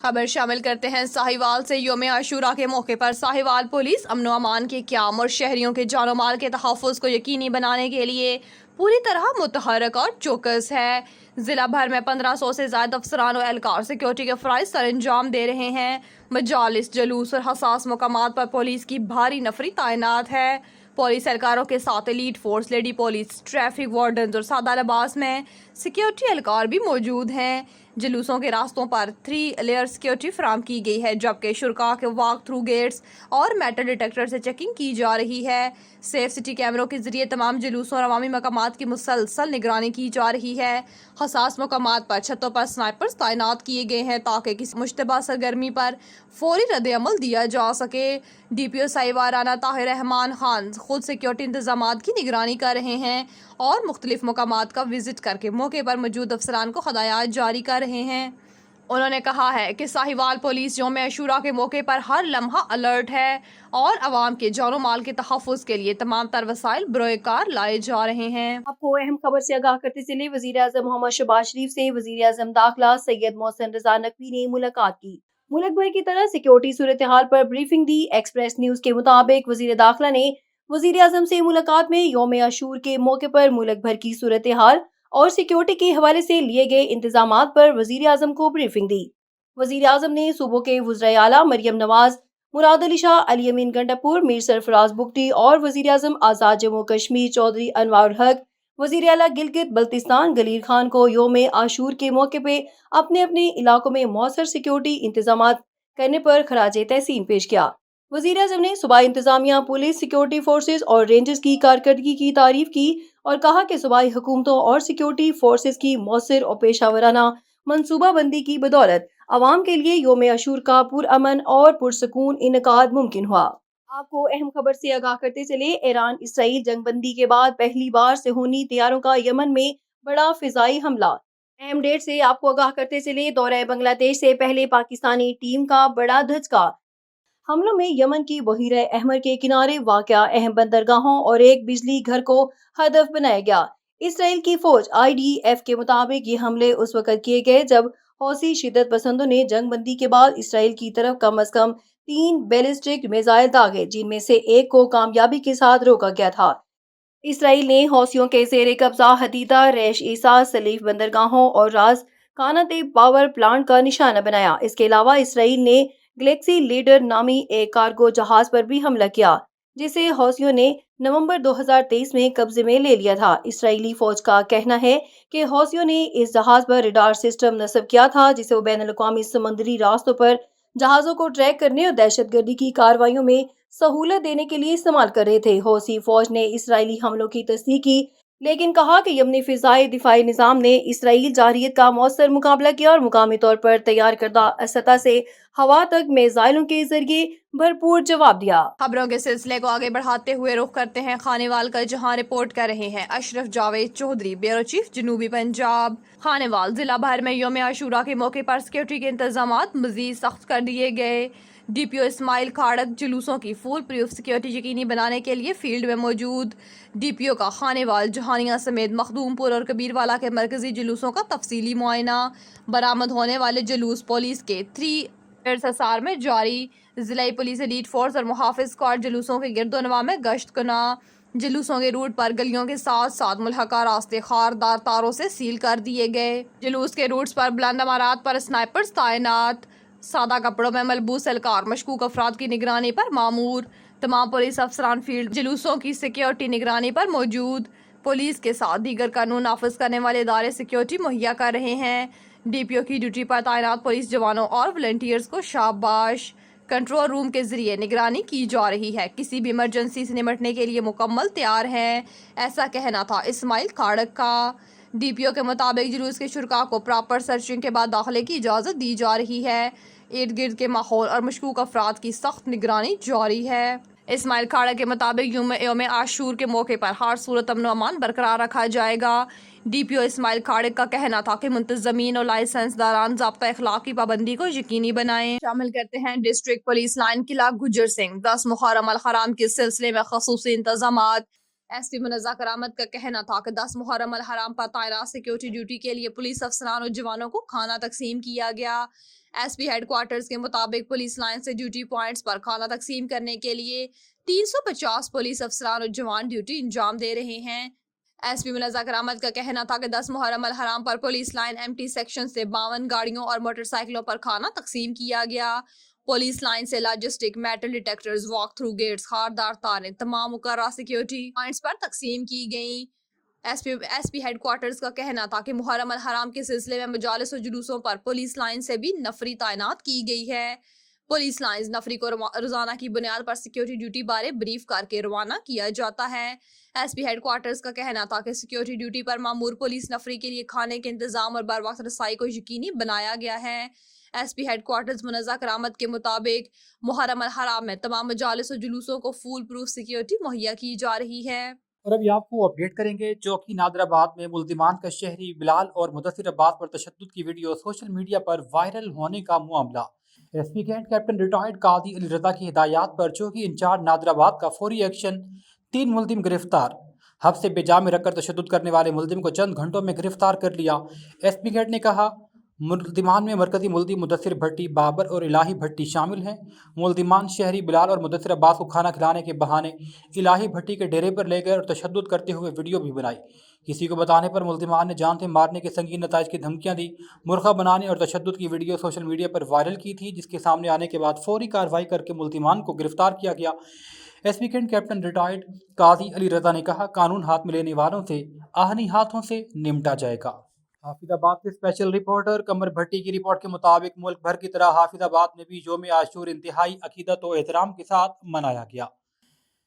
خبر شامل کرتے ہیں ساہیوال سے۔ یوم عاشورہ کے موقع پر ساہیوال پولیس امن و امان کے قیام اور شہریوں کے جان و مال کے تحفظ کو یقینی بنانے کے لیے پوری طرح متحرک اور چوکس ہے۔ ضلع بھر میں 1500 سے زائد افسران و اہلکار سیکورٹی کے فرائض سر انجام دے رہے ہیں۔ مجالس، جلوس اور حساس مقامات پر پولیس کی بھاری نفری تعینات ہے۔ پولیس اہلکاروں کے ساتھ elite force, lady police, traffic wardens اور سادہ لباس میں سیکورٹی اہلکار بھی موجود ہیں۔ جلوسوں کے راستوں پر 3 لیئر سیکورٹی فراہم کی گئی ہے، جبکہ شرکاء کے واک تھرو گیٹس اور میٹل ڈیٹیکٹر سے چیکنگ کی جا رہی ہے۔ سیف سٹی کیمروں کے ذریعے تمام جلوسوں اور عوامی مقامات کی مسلسل نگرانی کی جا رہی ہے۔ حساس مقامات پر چھتوں پر سنائپرز تعینات کیے گئے ہیں تاکہ کسی مشتبہ سرگرمی پر فوری رد عمل دیا جا سکے۔ ڈی پی او ساہیوال رانا طاہر رحمان خان خود سیکورٹی انتظامات کی نگرانی کر رہے ہیں اور مختلف مقامات کا وزٹ کر کے موقع پر موجود افسران کو ہدایات جاری کر رہے ہیں۔ انہوں نے کہا ہے کہ ساہیوال پولیس یوم عاشورہ کے موقع پر ہر لمحہ الرٹ ہے اور عوام کے جان و مال کے تحفظ کے لیے تمام تر وسائل بروئے کار لائے جا رہے ہیں۔ آپ کو اہم خبر سے آگاہ کرتے چلے، وزیر اعظم محمد شہباز شریف سے وزیر اعظم داخلہ سید محسن رضا نقوی نے ملاقات کی۔ ملک بھر کی طرح سیکورٹی صورتحال پر بریفنگ دی۔ ایکسپریس نیوز کے مطابق وزیر داخلہ نے وزیر اعظم سے ملاقات میں یوم عاشور کے موقع پر ملک بھر کی صورتحال اور سیکورٹی کے حوالے سے لیے گئے انتظامات پر وزیر اعظم کو بریفنگ دی۔ وزیر اعظم نے صوبوں کے وزرائے اعلیٰ مریم نواز، مراد علی شاہ، علی امین گنڈاپور، میر سرفراز بگٹی اور وزیر اعظم آزاد جموں کشمیر چودھری انوار الحق، وزیر اعلیٰ گلگت بلتستان گلیر خان کو یوم عاشور کے موقع پہ اپنے اپنے علاقوں میں مؤثر سیکورٹی انتظامات کرنے پر خراج تحسین پیش کیا۔ وزیر اعظم نے صوبائی انتظامیہ، پولیس، سیکورٹی فورسز اور رینجرز کی کارکردگی کی تعریف کی اور کہا کہ صوبائی حکومتوں اور سیکورٹی فورسز کی مؤثر اور پیشہ ورانہ منصوبہ بندی کی بدولت عوام کے لیے یوم عاشور کا پرامن اور پرسکون انعقاد ممکن ہوا۔ آپ کو اہم خبر سے آگاہ کرتے چلے، ایران اسرائیل جنگ بندی کے بعد پہلی بار صہیونی طیاروں کا یمن میں بڑا فضائی حملہ۔ اہم ڈیٹ سے آپ کو آگاہ کرتے چلے، دورہ بنگلہ دیش سے پہلے پاکستانی ٹیم کا بڑا دھچکا۔ حملوں میں یمن کی بحیرہ احمر کے کنارے واقع اہم بندرگاہوں اور ایک بجلی گھر کو ہدف بنایا گیا۔ اسرائیل کی فوج IDF کے مطابق یہ حملے اس وقت کیے گئے جب حوثی شدت پسندوں نے جنگ بندی کے بعد اسرائیل کی طرف کم از کم 3 بیلسٹک میزائل داغے، جن میں سے ایک کو کامیابی کے ساتھ روکا گیا تھا۔ اسرائیل نے حوثیوں کے زیر قبضہ حدیدہ، ریش عیسیٰ، سلیف بندرگاہوں اور راس قانت پاور پلانٹ کا نشانہ بنایا۔ اس کے علاوہ اسرائیل نے گلیکسی لیڈر نامی ایک کارگو جہاز پر بھی حملہ کیا، جسے حوثیوں نے نومبر 2023 میں قبضے میں لے لیا تھا۔ اسرائیلی فوج کا کہنا ہے کہ حوثیوں نے اس جہاز پر ریڈار سسٹم نصب کیا تھا، جسے وہ بین الاقوامی سمندری راستوں پر جہازوں کو ٹریک کرنے اور دہشت گردی کی کارروائیوں میں سہولت دینے کے لیے استعمال کر رہے تھے۔ حوثی فوج نے اسرائیلی حملوں کی تصدیق کی، لیکن کہا کہ یمنی فضائی دفاعی نظام نے اسرائیل جارحیت کا مؤثر مقابلہ کیا اور مقامی طور پر تیار کردہ اسلحہ سے ہوا تک میزائلوں کے ذریعے بھرپور جواب دیا۔ خبروں کے سلسلے کو آگے بڑھاتے ہوئے رخ کرتے ہیں خانیوال کا، جہاں رپورٹ کر رہے ہیں اشرف جاوید چودھری، بیورو چیف جنوبی پنجاب۔ خانیوال ضلع بھر میں یوم عاشورہ کے موقع پر سیکورٹی کے انتظامات مزید سخت کر دیے گئے۔ ڈی پی او اسماعیل کھاڑک جلوسوں کی فول پروف سیکورٹی یقینی بنانے کے لیے فیلڈ میں موجود۔ ڈی پی او کا خانیوال، جہانیہ سمیت مخدوم پور اور کبیر والا کے مرکزی جلوسوں کا تفصیلی معائنہ۔ برآمد ہونے والے جلوس پولیس کے 3 حصار میں جاری۔ ضلعی پولیس ایلیٹ فورس اور محافظ اسکواڈ جلوسوں کے گرد و نواح میں گشت کناں۔ جلوسوں کے روٹ پر گلیوں کے ساتھ ساتھ ملحقہ راستے خاردار تاروں سے سیل کر دیے گئے۔ جلوس کے روٹس پر بلند عمارات پر سنائپرز تعینات۔ سادہ کپڑوں میں ملبوس اہلکار مشکوک افراد کی نگرانی پر مامور۔ تمام پولیس افسران فیلڈ جلوسوں کی سیکورٹی نگرانی پر موجود۔ پولیس کے ساتھ دیگر قانون نافذ کرنے والے ادارے سیکورٹی مہیا کر رہے ہیں۔ ڈی پی او کی ڈیوٹی پر تعینات پولیس جوانوں اور والنٹیئرز کو شاباش۔ کنٹرول روم کے ذریعے نگرانی کی جا رہی ہے، کسی بھی ایمرجنسی سے نمٹنے کے لیے مکمل تیار ہے، ایسا کہنا تھا اسماعیل کھاڑک کا۔ ڈی پی او کے مطابق جلوس کے شرکاء کو پراپر سرچنگ کے بعد داخلے کی اجازت دی جا رہی ہے۔ ارد گرد کے ماحول اور مشکوک افراد کی سخت نگرانی جاری ہے۔ اسماعیل کھاڑک کے مطابق یوم عاشور کے موقع پر ہر صورت امن و امان برقرار رکھا جائے گا۔ ڈی پی او اسماعیل کھاڑک کا کہنا تھا کہ منتظمین اور لائسنس داران ضابطہ اخلاق کی پابندی کو یقینی بنائیں۔ شامل کرتے ہیں ڈسٹرکٹ پولیس لائن قلعہ گجر سنگھ، 10 محرم الحرام کے سلسلے میں خصوصی انتظامات۔ SP منزہ کرامت کا کہنا تھا کہ 10 محرم الحرام پر تعینات سیکیورٹی ڈیوٹی کے لیے پولیس افسران اور جوانوں کو کھانا تقسیم کیا گیا۔ SP ہیڈ کوارٹرز کے مطابق پولیس لائن سے ڈیوٹی پوائنٹس پر کھانا تقسیم کرنے کے لیے 350 پولیس افسران اور جوان ڈیوٹی انجام دے رہے ہیں۔ SP منزہ کرامت کا کہنا تھا کہ 10 محرم الحرام پر پولیس لائن MT سیکشن سے 52 گاڑیوں اور موٹر سائیکلوں پر کھانا تقسیم کیا گیا۔ پولیس لائن سے logistic, metal detectors, walk through gates, خاردار تاریں تمام مقررہ سیکیورٹی پوائنٹس پر تقسیم کی گئیں۔ ایس پی ہیڈ کوارٹرز کا کہنا تھا کہ محرم الحرام کے سلسلے میں مجالس و جلوسوں پر پولیس لائن سے بھی نفری تعینات کی گئی ہے۔ پولیس لائنز نفری کو روزانہ کی بنیاد پر سیکیورٹی ڈیوٹی بارے بریف کر کے روانہ کیا جاتا ہے۔ ایس پی ہیڈ کوارٹرز کا کہنا تھا کہ سیکیورٹی ڈیوٹی پر مامور پولیس نفری کے لیے کھانے کے انتظام اور بر وقت رسائی کو یقینی بنایا گیا ہے۔ ایس پی ہیڈ کوارٹرز منزہ کرامت کے مطابق محرم الحرام میں تمام مجالس و جلوسوں کو فول پروف سیکیورٹی مہیا کی جا رہی ہے۔ اور ابھی آپ کو اپڈیٹ کریں گے چوکی نادر آباد میں ملزمان کا شہری بلال اور مدثر عباس پر تشدد کی ویڈیو سوشل میڈیا پر وائرل ہونے کا معاملہ۔ S P Cantt captain retired Qazi Ali رضا کی ہدایات پر چوکی انچارج نادر آباد کا فوری ایکشن، 3 ملزم گرفتار۔ حبس سے بے جا میں رکھ کر تشدد کرنے والے ملزم کو چند گھنٹوں میں گرفتار کر لیا۔ ایس پی کینٹ نے کہا ملزمان میں مرکزی ملزم مدثر بھٹی، بابر اور الہی بھٹی شامل ہیں۔ ملزمان شہری بلال اور مدثر عباس کو کھانا کھلانے کے بہانے الہی بھٹی کے ڈیرے پر لے گئے اور تشدد کرتے ہوئے ویڈیو بھی بنائی۔ کسی کو بتانے پر ملزمان نے جان سے مارنے کے سنگین نتائج کی دھمکیاں دی۔ مرغا بنانے اور تشدد کی ویڈیو سوشل میڈیا پر وائرل کی تھی، جس کے سامنے آنے کے بعد فوری کارروائی کر کے ملزمان کو گرفتار کیا گیا۔ S P Cantt captain retired Qazi Ali رضا نے کہا قانون ہاتھ میں لینے والوں سے آہنی ہاتھوں سے نمٹا جائے گا۔ حافظ آباد سے اسپیشل رپورٹر قمر بھٹی کی رپورٹ کے مطابق ملک بھر کی طرح حافظ آباد میں بھی یوم عاشور انتہائی عقیدت و احترام کے ساتھ منایا گیا۔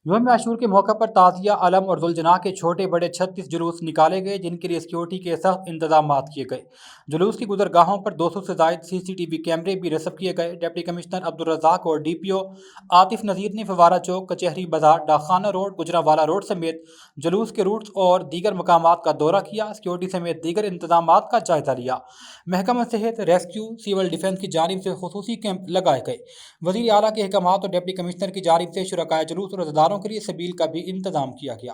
یوم عاشور کے موقع پر تعزیہ، علم اور ذوالجناح کے چھوٹے بڑے 36 جلوس نکالے گئے، جن کے لیے سیکیورٹی کے سخت انتظامات کیے گئے۔ جلوس کی گزرگاہوں پر 200 سے زائد CCTV کیمرے بھی نصب کیے گئے۔ ڈپٹی کمشنر عبدالرزاق اور DPO عاطف نذیر نے فوارہ چوک، کچہری بازار، ڈاکخانہ روڈ، گجرانوالہ روڈ سمیت جلوس کے روٹس اور دیگر مقامات کا دورہ کیا۔ سیکیورٹی سمیت دیگر انتظامات کا جائزہ لیا۔ محکمہ صحت، ریسکیو، سول ڈیفنس کی جانب سے خصوصی کیمپ لگائے گئے۔ وزیر اعلیٰ کے احکامات اور ڈپٹی کمشنر کی جانب سے شرکائے جلوس اور عزاداروں کے لیے سبیل کا بھی انتظام کیا گیا۔